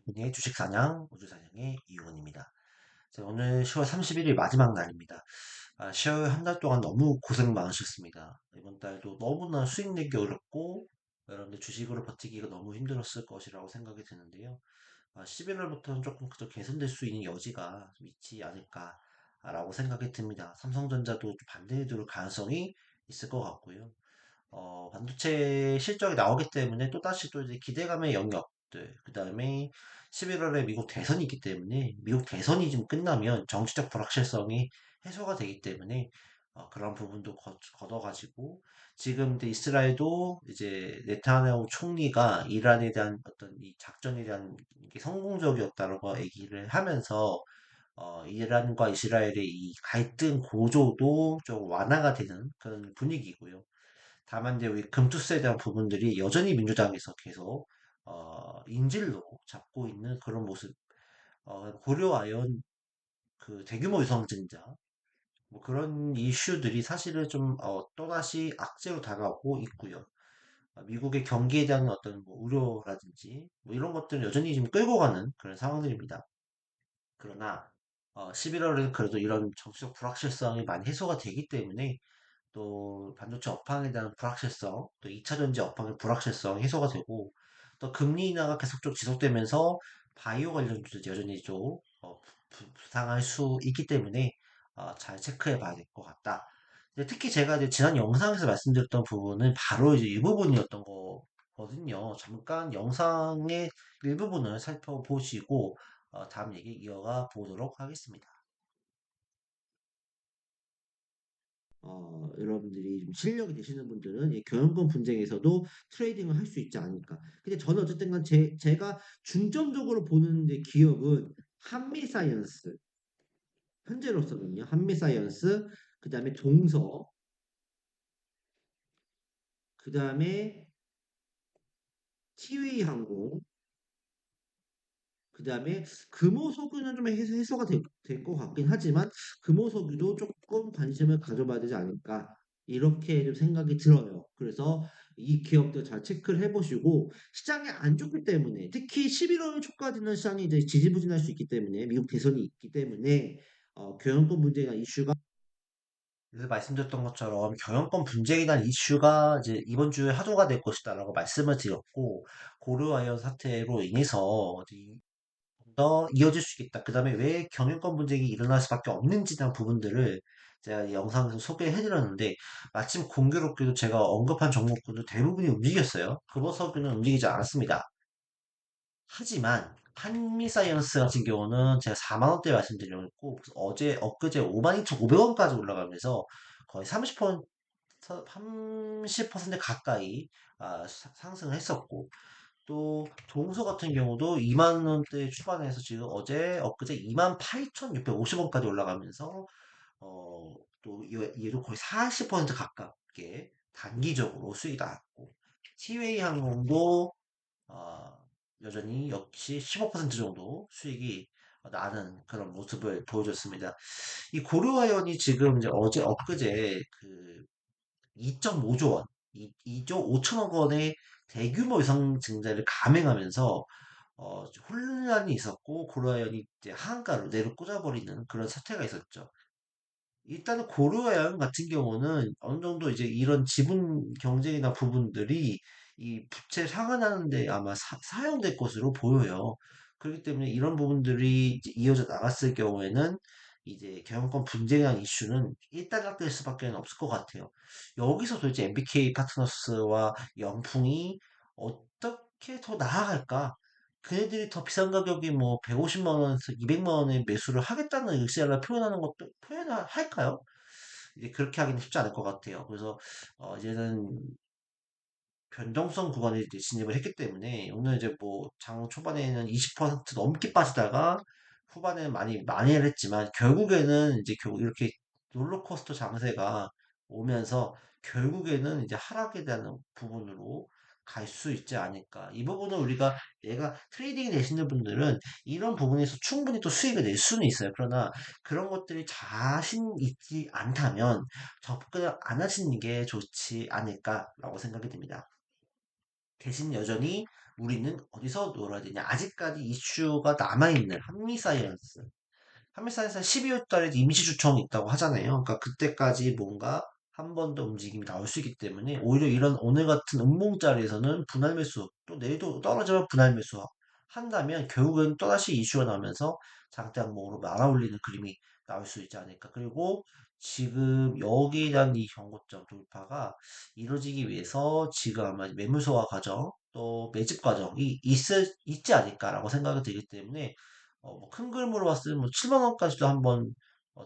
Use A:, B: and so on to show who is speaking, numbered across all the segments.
A: 국내 주식사냥, 우주사냥의 이원입니다. 자, 오늘 10월 31일 마지막 날입니다. 10월 한 달 동안 너무 고생 많으셨습니다. 이번 달도 너무나 수익 내기 어렵고, 여러분들 주식으로 버티기가 너무 힘들었을 것이라고 생각이 드는데요. 11월부터는 조금 그저 개선될 수 있는 여지가 좀 있지 않을까라고 생각이 듭니다. 삼성전자도 좀 반등이 들 가능성이 있을 것 같고요. 반도체 실적이 나오기 때문에 또다시 또 이제 기대감의 영역들, 그 다음에 11월에 미국 대선이 있기 때문에 미국 대선이 좀 끝나면 정치적 불확실성이 해소가 되기 때문에 그런 부분도 걷어가지고 지금 이제 이스라엘도 이제 네타냐후 총리가 이란에 대한 어떤 이 작전에 대한 게 성공적이었다라고 얘기를 하면서 이란과 이스라엘의 이 갈등 고조도 좀 완화가 되는 그런 분위기고요. 다만 이제 우리 금투스에 대한 부분들이 여전히 민주당에서 계속 인질로 잡고 있는 그런 모습. 고려아연 그 대규모 유성증자 뭐 그런 이슈들이 사실은 좀 또다시 악재로 다가오고 있고요. 미국의 경기에 대한 어떤 뭐 우려라든지 뭐 이런 것들은 여전히 지금 끌고 가는 그런 상황들입니다. 그러나 11월은 그래도 이런 정치적 불확실성이 많이 해소가 되기 때문에 또 반도체 업황에 대한 불확실성, 또 2차 전지 업황의 불확실성 해소가 되고, 또 금리 인하가 계속 좀 지속되면서 바이오 관련주도 여전히 좀 부상할 수 있기 때문에 잘 체크해 봐야 될 것 같다. 근데 특히 제가 이제 지난 영상에서 말씀드렸던 부분은 바로 이제 이 부분이었던 거거든요. 잠깐 영상의 일부분을 살펴보시고 다음 얘기 이어가 보도록 하겠습니다. 여러분들이 좀 실력이 되시는 분들은 이 교환권 분쟁에서도 트레이딩을 할 수 있지 않을까. 근데 저는 어쨌든 간 제가 중점적으로 보는 이제 기업은 한미사이언스, 현재로서는요, 한미사이언스, 그 다음에 동서, 그 다음에 티웨이항공, 그 다음에 금호석유는 좀 해소가 될 것 같긴 하지만 금호석유도 조금 관심을 가져봐야 되지 않을까 이렇게 좀 생각이 들어요. 그래서 이 기업들 잘 체크를 해보시고 시장이 안 좋기 때문에 특히 11월 초까지는 시장이 이제 지지부진할 수 있기 때문에 미국 대선이 있기 때문에 교역권 문제나 이슈가 그래서 말씀드렸던 것처럼 경영권 분쟁에 대한 이슈가 이제 이번 주에 화두가 될 것이다라고 말씀을 드렸고 고려아연 사태로 인해서 더 이어질 수 있겠다. 그 다음에 왜 경영권 분쟁이 일어날 수밖에 없는지 대한 부분들을 제가 이 영상에서 소개해드렸는데 마침 공교롭게도 제가 언급한 종목군도 대부분이 움직였어요. 금호석유는 움직이지 않았습니다. 하지만 한미사이언스 같은 경우는 제가 4만 원대 말씀드렸고 어제 엊그제 52,500원까지 올라가면서 거의 30% 가까이 상승을 했었고 또 동서 같은 경우도 2만 원대 초반에서 지금 어제 엊그제 28,650원까지 올라가면서 또 얘도 거의 40% 가깝게 단기적으로 수익이 나왔고 티웨이 항공도 어, 여전히 역시 15% 정도 수익이 나는 그런 모습을 보여줬습니다. 이 고려아연이 지금 이제 어제 엊그제 그 2.5조 원, 2조 5천억 원의 대규모 유상 증자를 감행하면서 혼란이 있었고 고려아연이 이제 하한가로 내려 꽂아버리는 그런 사태가 있었죠. 일단은 고려아연 같은 경우는 어느 정도 이제 이런 지분 경쟁이나 부분들이 이 부채 상환하는 데 아마 사용될 것으로 보여요. 그렇기 때문에 이런 부분들이 이제 이어져 나갔을 경우에는 이제 경영권 분쟁이라는 이슈는 일단락될 수밖에 없을 것 같아요. 여기서 도대체 MBK 파트너스와 영풍이 어떻게 더 나아갈까? 그네들이 더 비싼 가격이 뭐 150만 원에서 200만 원에 매수를 하겠다는 의사를 표현하는 것도 표현할까요? 이제 그렇게 하기는 쉽지 않을 것 같아요. 그래서 이제는 변동성 구간에 이제 진입을 했기 때문에 오늘 이제 뭐 장 초반에는 20% 넘게 빠지다가 후반에는 많이 만회를 했지만 결국에는 이제 결국 이렇게 롤러코스터 장세가 오면서 결국에는 이제 하락에 대한 부분으로 갈 수 있지 않을까. 이 부분은 우리가 내가 트레이딩이 되시는 분들은 이런 부분에서 충분히 또 수익을 낼 수는 있어요. 그러나 그런 것들이 자신 있지 않다면 접근을 안 하시는 게 좋지 않을까라고 생각이 듭니다. 대신 여전히 우리는 어디서 놀아야 되냐? 아직까지 이슈가 남아있는 한미 사이언스. 한미 사이언스 12월 달에 임시 주총이 있다고 하잖아요. 그러니까 그때까지 뭔가 한 번 더 움직임이 나올 수 있기 때문에 오히려 이런 오늘 같은 음봉자리에서는 분할 매수, 또 내일도 떨어지면 분할 매수 한다면 결국은 또다시 이슈가 나면서 장대 항목으로 말아올리는 그림이 나올 수 있지 않을까. 그리고 지금 여기에 대한 이 경고점 돌파가 이루어지기 위해서 지금 아마 매물 소화 과정 또 매집 과정이 있지 않을까라고 생각이 들기 때문에 뭐큰 그림으로 봤을 때 뭐 7만 원까지도 한번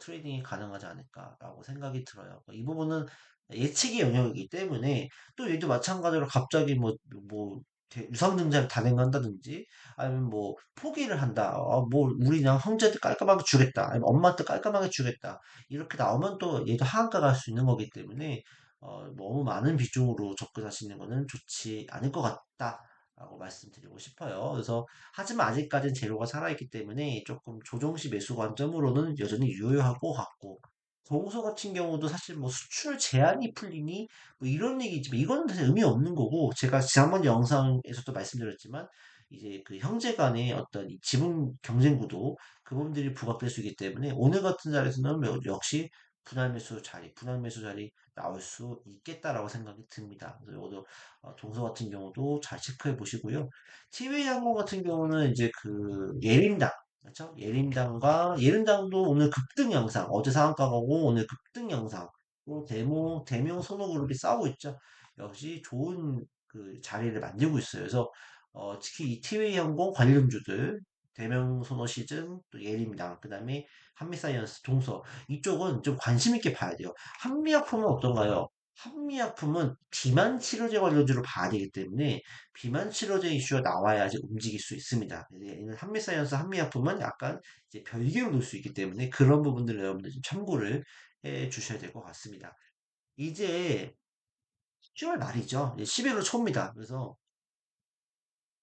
A: 트레이딩이 가능하지 않을까라고 생각이 들어요. 이 부분은 예측의 영역이기 때문에 또 얘도 마찬가지로 갑자기 뭐 유상증자를 단행한다든지 아니면 뭐 포기를 한다. 뭐 우리 그냥 형제들 깔끔하게 주겠다. 아니면 엄마한테 깔끔하게 주겠다. 이렇게 나오면 또 얘도 하한가 갈 수 있는 거기 때문에 너무 많은 비중으로 접근하시는 거는 좋지 않을 것 같다. 라고 말씀드리고 싶어요. 그래서 하지만 아직까지는 재료가 살아있기 때문에 조금 조정시 매수 관점으로는 여전히 유효할 것 같고 정서 같은 경우도 사실 뭐 수출 제한이 풀리니 뭐 이런 얘기지만 이거는 사실 의미 없는 거고 제가 지난번 영상에서도 말씀드렸지만 이제 그 형제 간의 어떤 이 지분 경쟁 구도 그 부분들이 부각될 수 있기 때문에 오늘 같은 자리에서는 역시 분할 매수 자리 나올 수 있겠다라고 생각이 듭니다. 그래서 이것도 동서 같은 경우도 잘 체크해 보시고요. TV항공 같은 경우는 이제 그 예림당, 그렇죠? 예림당도 오늘 급등 영상, 어제 상한가 가고 오늘 급등 영상, 또 대명 선호그룹이 싸우고 있죠. 역시 좋은 그 자리를 만들고 있어요. 그래서 특히 이 티웨이항공 관련주들, 대명 선호 시즌, 또 예림당, 그 다음에 한미사이언스, 동서 이쪽은 좀 관심 있게 봐야 돼요. 한미약품은 어떤가요? 한미약품은 비만 치료제 관련주로 봐야 되기 때문에 비만 치료제 이슈가 나와야지 움직일 수 있습니다. 얘는 한미사이언스, 한미약품은 약간 이제 별개로 놓을 수 있기 때문에 그런 부분들을 여러분들 좀 참고를 해 주셔야 될 것 같습니다. 이제 10월 말이죠. 이제 11월 초입니다. 그래서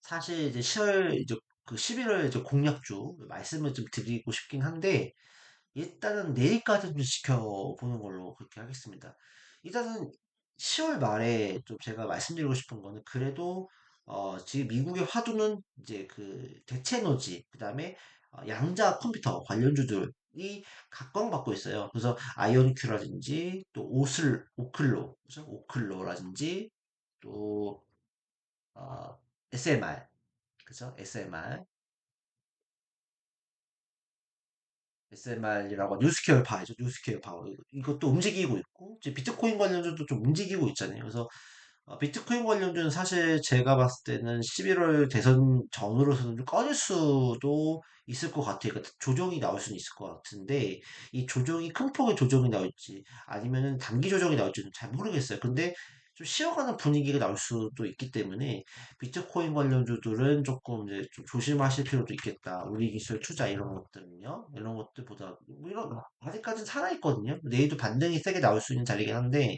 A: 사실 이제 10월 이제 그 11월 이제 공약주 말씀을 좀 드리고 싶긴 한데 일단은 내일까지는 좀 지켜보는 걸로 그렇게 하겠습니다. 일단은 10월 말에 좀 제가 말씀드리고 싶은 거는 그래도 지금 미국의 화두는 이제 그 대체에너지 그다음에 양자 컴퓨터 관련주들이 각광받고 있어요. 그래서 아이오니큐라든지 또 오클로 그죠? 오클로라든지 또 SMR 그죠? SMR이라고 뉴스케어 파이죠. 뉴스케어 파워. 이것도 움직이고 있고, 이제 비트코인 관련주도 좀 움직이고 있잖아요. 그래서 비트코인 관련주는 사실 제가 봤을 때는 11월 대선 전후로서는 좀 꺼질 수도 있을 것 같아요. 그러니까 조정이 나올 수는 있을 것 같은데, 이 조정이 큰 폭의 조정이 나올지, 아니면은 단기 조정이 나올지는 잘 모르겠어요. 근데 좀 쉬어가는 분위기가 나올 수도 있기 때문에, 비트코인 관련주들은 조금 이제 좀 조심하실 필요도 있겠다. 우리 기술 투자 이런 것들은요. 이런 것들보다, 뭐 이런, 아직까지는 살아있거든요. 내일도 반등이 세게 나올 수 있는 자리긴 한데,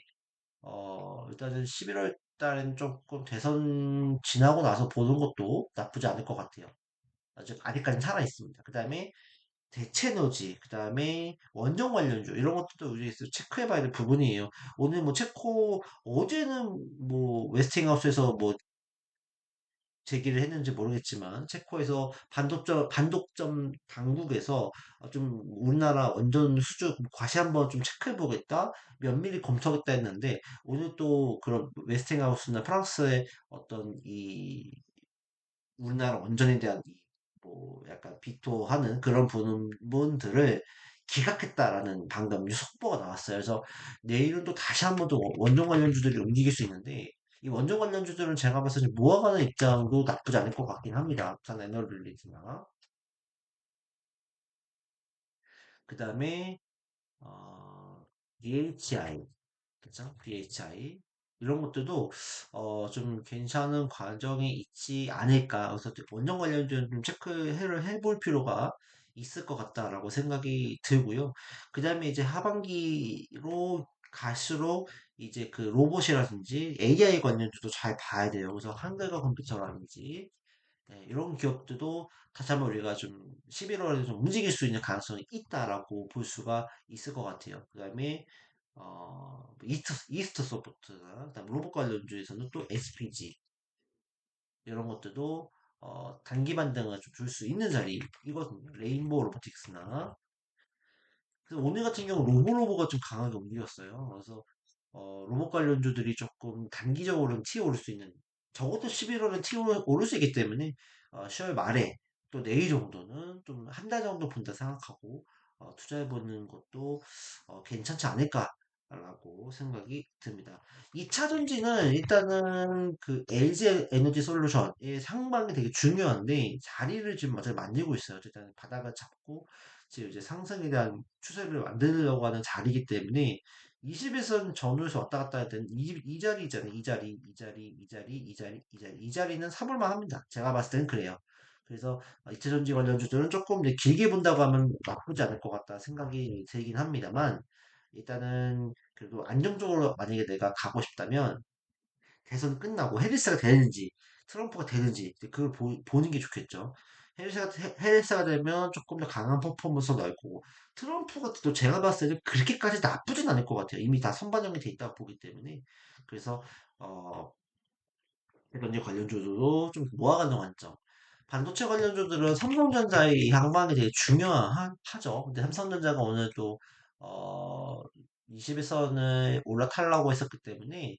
A: 일단은 11월 달엔 조금 대선 지나고 나서 보는 것도 나쁘지 않을 것 같아요. 아직까지는 살아있습니다. 그 다음에 대체노지, 그 다음에 원전 관련주, 이런 것들도 우리 체크해봐야 될 부분이에요. 오늘 뭐 어제는 뭐 웨스팅하우스에서 뭐 제기를 했는지 모르겠지만 체코에서 반독점 당국에서 좀 우리나라 원전 수주 다시 한번 좀 체크해 보겠다 면밀히 검토하겠다 했는데 오늘 또 그런 웨스팅하우스나 프랑스의 어떤 이 우리나라 원전에 대한 뭐 약간 비토하는 그런 부분들을 기각했다라는 방금 속보가 나왔어요. 그래서 내일은 또 다시 한번 또 원전 관련주들이 움직일 수 있는데 이 원전 관련주들은 제가 봤을 때 모아가는 입장도 나쁘지 않을 것 같긴 합니다. 부산 에너빌리티나 그 다음에 DHI 그쵸? BHI 이런 것들도 좀 괜찮은 과정이 있지 않을까. 그래서 원전 관련된 좀 체크를 해볼 필요가 있을 것 같다라고 생각이 들고요. 그 다음에 이제 하반기로 갈수록 이제 그 로봇이라든지 AI 관련주도 잘 봐야 돼요. 그래서 한글과 컴퓨터라든지 네, 이런 기업들도 다시 한번 우리가 좀 11월에 좀 움직일 수 있는 가능성이 있다라고 볼 수가 있을 것 같아요. 그 다음에 이스트 소프트나 그다음 로봇 관련주에서는 또 SPG 이런 것들도 단기 반등을 좀 줄 수 있는 자리이거든요. 레인보우 로보틱스나. 그래서 오늘 같은 경우 로보로보가 좀 강하게 움직였어요. 그래서 로봇 관련주들이 조금 단기적으로는 튀어오를 수 있는, 적어도 11월은 튀어오를 수 있기 때문에 10월 말에 또 내일 정도는 좀 한 달 정도 본다 생각하고 투자해보는 것도 괜찮지 않을까라고 생각이 듭니다. 2차 전지는 일단은 그 LG 에너지 솔루션의 상방이 되게 중요한데 자리를 지금 맞아 만들고 있어요. 일단 바닥을 잡고 지금 이제 상승에 대한 추세를 만들려고 하는 자리이기 때문에 20에서는 전후에서 왔다 갔다 할 때는 이 자리잖아요. 이 자리, 이 자리, 이 자리, 이 자리, 이 자리. 이 자리는 사볼만 합니다. 제가 봤을 때는 그래요. 그래서 이차전지 관련주들은 조금 이제 길게 본다고 하면 나쁘지 않을 것 같다 생각이 들긴 합니다만 일단은 그래도 안정적으로 만약에 내가 가고 싶다면 대선 끝나고 해리스가 되는지 트럼프가 되는지 그걸 보는 게 좋겠죠. 해리스가 되면 조금 더 강한 퍼포먼스 나올 거고 트럼프가 또 제가 봤을 때는 그렇게까지 나쁘진 않을 것 같아요. 이미 다 선반영이 돼 있다고 보기 때문에 그래서 어 이런 관련주도 좀 모아가는 관점. 반도체 관련주들은 삼성전자의 향방이 되게 중요하죠. 근데 삼성전자가 오늘 또, 어, 20에서는 올라타려고 했었기 때문에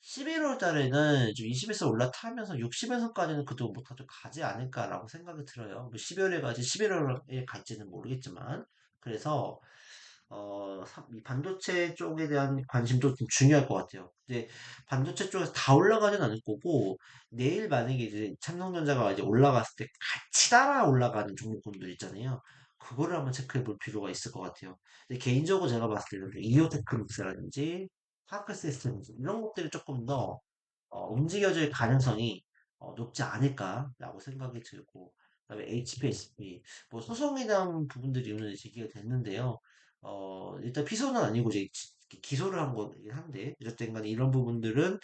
A: 11월 달에는 좀 20에서 올라타면서 60에서까지는 그도 못하죠. 가지 않을까라고 생각이 들어요. 12월에 가지 11월에 갈지는 모르겠지만. 그래서 이 반도체 쪽에 대한 관심도 좀 중요할 것 같아요. 이제 반도체 쪽에서 다 올라가진 않을 거고, 내일 만약에 이제 삼성전자가 이제 올라갔을 때 같이 따라 올라가는 종목군들 있잖아요. 그거를 한번 체크해 볼 필요가 있을 것 같아요. 근데 개인적으로 제가 봤을 때는 이오테크닉스라든지 파크 시스템즈 이런 것들이 조금 더 움직여질 가능성이 높지 않을까라고 생각이 들고, 그다음에 HPSP 뭐 소송에 대한 부분들이 오늘 제기가 됐는데요. 일단 피소는 아니고 이제 기소를 한 거긴 한데 어쨌든 간에 이런 부분들은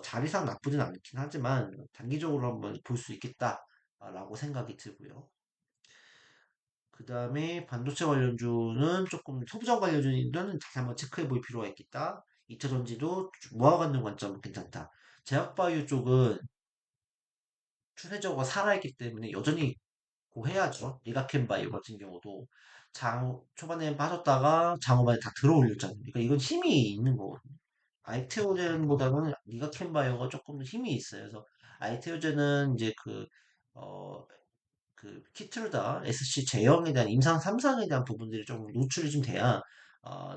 A: 자리상 나쁘진 않긴 하지만 단기적으로 한번 볼 수 있겠다라고 생각이 들고요. 그 다음에 반도체 관련주는 조금 소부장 관련주는 다시 한번 체크해 볼 필요가 있겠다. 2차 전지도 모아가는 관점은 괜찮다. 제약바이오 쪽은 추세적으로 살아있기 때문에 여전히 고해야죠. 리가켄바이오 같은 경우도 초반에 빠졌다가 장후반에 다 들어올렸잖아요. 그러니까 이건 힘이 있는 거거든요. 아이테오젠보다는 리가켄바이오가 조금 더 힘이 있어요. 그래서 아이테오젠은 이제 어, 키트루다 SC 제형에 대한 임상 3상에 대한 부분들이 좀 노출이 좀 돼야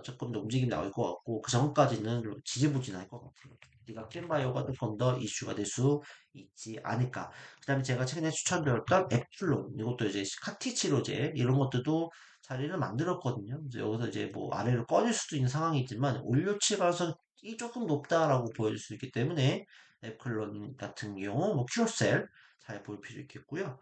A: 조금 더 움직임 나올 것 같고 그 전까지는 좀 지지부진할 것 같아요. 네가 캔바이오가 조금 더 이슈가 될 수 있지 않을까. 그다음에 제가 최근에 추천드렸던 앱플론 이것도 이제 카티 치료제 이런 것들도 자리를 만들었거든요. 그래서 여기서 이제 뭐 아래로 꺼질 수도 있는 상황이 있지만 올려치 가성이 조금 높다라고 보여질 수 있기 때문에 앱클론 같은 경우 뭐 큐어셀 잘 볼 필요 있겠고요.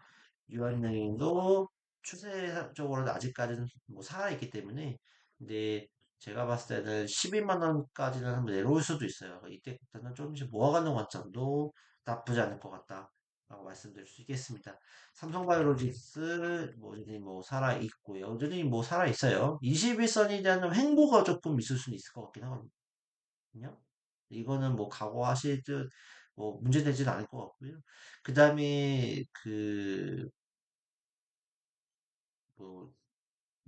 A: 유한양도 추세적으로는 아직까지는 뭐 살아있기 때문에 근데 제가 봤을 때는 12만 원까지는 한번 내려올 수도 있어요. 이때부터는 조금씩 모아가는 관점도 나쁘지 않을 것 같다라고 말씀드릴 수 있겠습니다. 삼성바이오로직스 뭐 여전히 뭐 살아 있고요. 여전히 뭐 살아 있어요. 21선에 대한 횡보가 조금 있을 수는 있을 것 같긴 하거든요. 이거는 뭐 각오하실 듯 뭐 문제되지는 않을 것 같고요. 그 다음에 뭐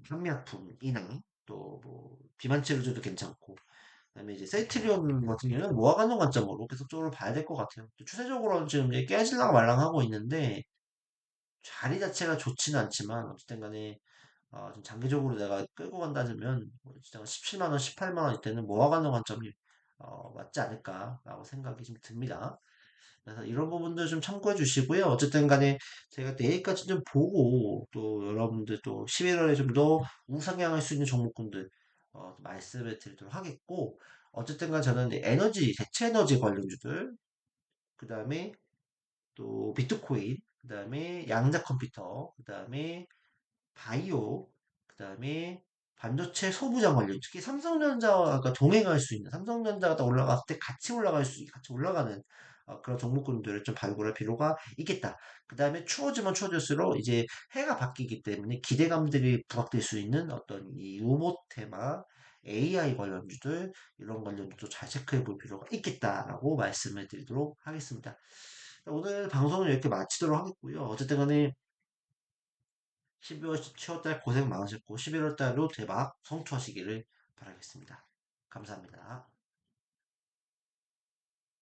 A: 현미약품이나 또 뭐 비만 치료제도 괜찮고 그다음에 이제 셀트리온 같은 경우는 모아가는 관점으로 계속적으로 봐야 될 것 같아요. 또 추세적으로는 지금 이제 깨질랑 말랑 하고 있는데 자리 자체가 좋지는 않지만 어쨌든 간에 좀 장기적으로 내가 끌고 간다면 뭐 진짜 17만 원, 18만 원 이때는 모아가는 관점이 맞지 않을까라고 생각이 좀 듭니다. 그래서 이런 부분들 좀 참고해 주시고요. 어쨌든 간에 제가 내일까지 좀 보고 또 여러분들 또 11월에 좀 더 우상향할 수 있는 종목군들 말씀을 드리도록 하겠고 어쨌든 간 저는 이제 대체 에너지 관련주들 그 다음에 또 비트코인 그 다음에 양자 컴퓨터 그 다음에 바이오, 그 다음에 반도체 소부장 관련, 특히 삼성전자가 동행할 수 있는, 삼성전자가 올라갔을 때 같이 올라가는 그런 종목군들을 좀 발굴할 필요가 있겠다. 그 다음에 추워지면 추워질수록 이제 해가 바뀌기 때문에 기대감들이 부각될 수 있는 어떤 이 로봇 테마, AI 관련주들, 이런 관련주도 잘 체크해 볼 필요가 있겠다라고 말씀을 드리도록 하겠습니다. 오늘 방송을 이렇게 마치도록 하겠고요. 어쨌든 간에 12월, 10월달 고생 많으셨고 11월달로 대박 성투하시기를 바라겠습니다. 감사합니다.